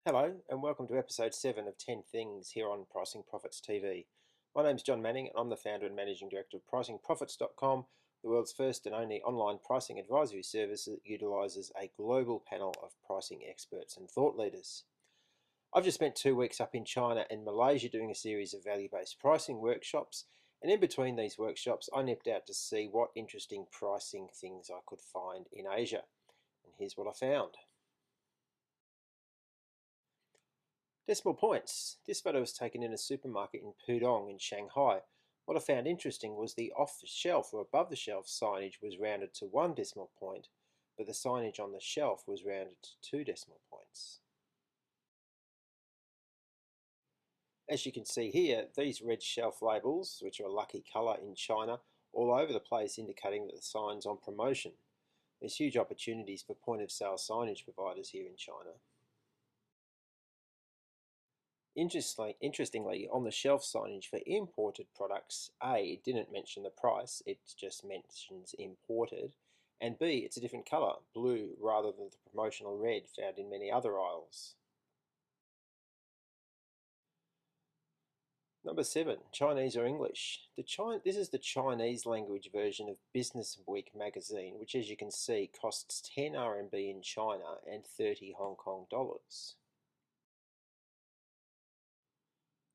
Hello and welcome to episode 7 of 10 Things here on Pricing Profits TV. My name's Jon Manning and I'm the founder and managing director of PricingProphets.com, the world's first and only online pricing advisory service that utilises a global panel of pricing experts and thought leaders. I've just spent 2 weeks up in China and Malaysia doing a series of value-based pricing workshops, and in between these workshops I nipped out to see what interesting pricing things I could find in Asia. And here's what I found. Decimal points. This photo was taken in a supermarket in Pudong in Shanghai. What I found interesting was the off-the-shelf or above-the-shelf signage was rounded to 1 decimal point, but the signage on the shelf was rounded to 2 decimal points. As you can see here, these red shelf labels, which are a lucky colour in China, all over the place indicating that the sign's on promotion. There's huge opportunities for point-of-sale signage providers here in China. Interestingly, on the shelf signage for imported products, A, it didn't mention the price, it just mentions imported, and B, it's a different colour, blue, rather than the promotional red found in many other aisles. Number 7, Chinese or English. This is the Chinese language version of Business Week magazine, which as you can see costs 10 RMB in China and 30 Hong Kong dollars.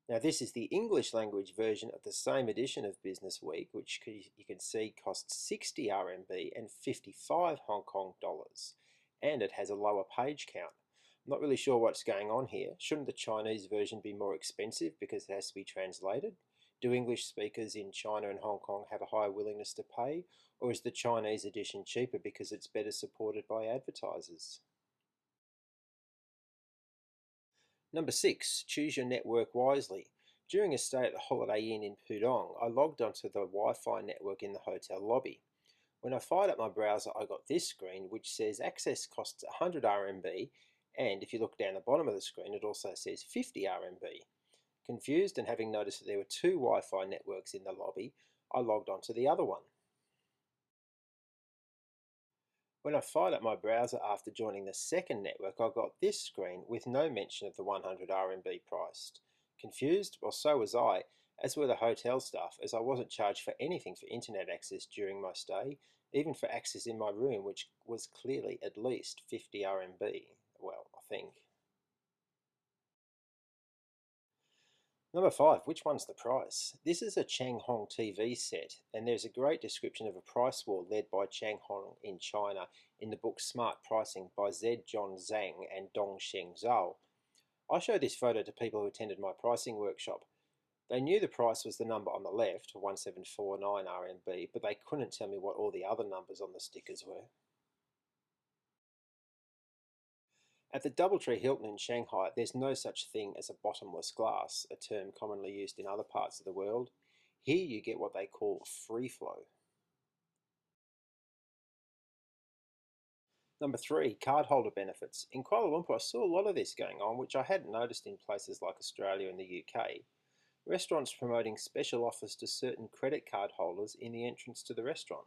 Now this is the English language version of the same edition of Business Week, which you can see costs 60 RMB and 55 Hong Kong dollars, and it has a lower page count. I'm not really sure what's going on here. Shouldn't the Chinese version be more expensive because it has to be translated? Do English speakers in China and Hong Kong have a higher willingness to pay, or is the Chinese edition cheaper because it's better supported by advertisers? Number 6, choose your network wisely. During a stay at the Holiday Inn in Pudong, I logged onto the Wi-Fi network in the hotel lobby. When I fired up my browser, I got this screen which says access costs 100 RMB, and if you look down the bottom of the screen it also says 50 RMB. Confused and having noticed that there were 2 Wi-Fi networks in the lobby, I logged onto the other one. When I fired up my browser after joining the second network, I got this screen with no mention of the 100 RMB priced. Confused? Well, so was I, as were the hotel staff, as I wasn't charged for anything for internet access during my stay, even for access in my room, which was clearly at least 50 RMB. Well, I think. Number 5, which one's the price? This is a Changhong TV set, and there's a great description of a price war led by Changhong in China in the book Smart Pricing by Jon Zhang and Dongsheng Zhao. I showed this photo to people who attended my pricing workshop. They knew the price was the number on the left, 1749 RMB, but they couldn't tell me what all the other numbers on the stickers were. At the Doubletree Hilton in Shanghai, there's no such thing as a bottomless glass, a term commonly used in other parts of the world. Here you get what they call FreeFlow. Number 3, cardholder benefits. In Kuala Lumpur, I saw a lot of this going on, which I hadn't noticed in places like Australia and the UK. Restaurants promoting special offers to certain credit card holders in the entrance to the restaurant.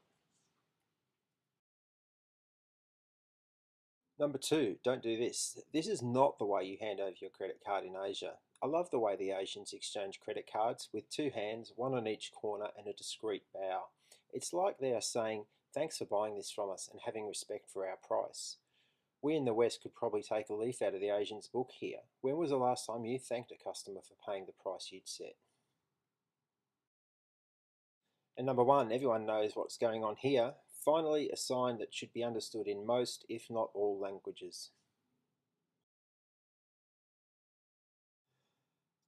Number 2, don't do this. This is not the way you hand over your credit card in Asia. I love the way the Asians exchange credit cards with 2 hands, 1 on each corner and a discreet bow. It's like they are saying, thanks for buying this from us and having respect for our price. We in the West could probably take a leaf out of the Asians' book here. When was the last time you thanked a customer for paying the price you'd set? And number 1, everyone knows what's going on here. Finally, a sign that should be understood in most, if not all, languages.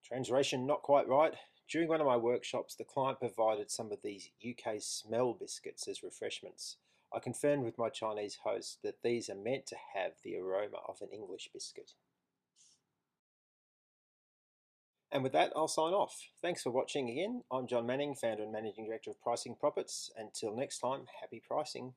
Transration not quite right. During one of my workshops, the client provided some of these UK smell biscuits as refreshments. I confirmed with my Chinese host that these are meant to have the aroma of an English biscuit. And with that, I'll sign off. Thanks for watching again. I'm Jon Manning, founder and managing director of Pricing Profits. Until next time, happy pricing.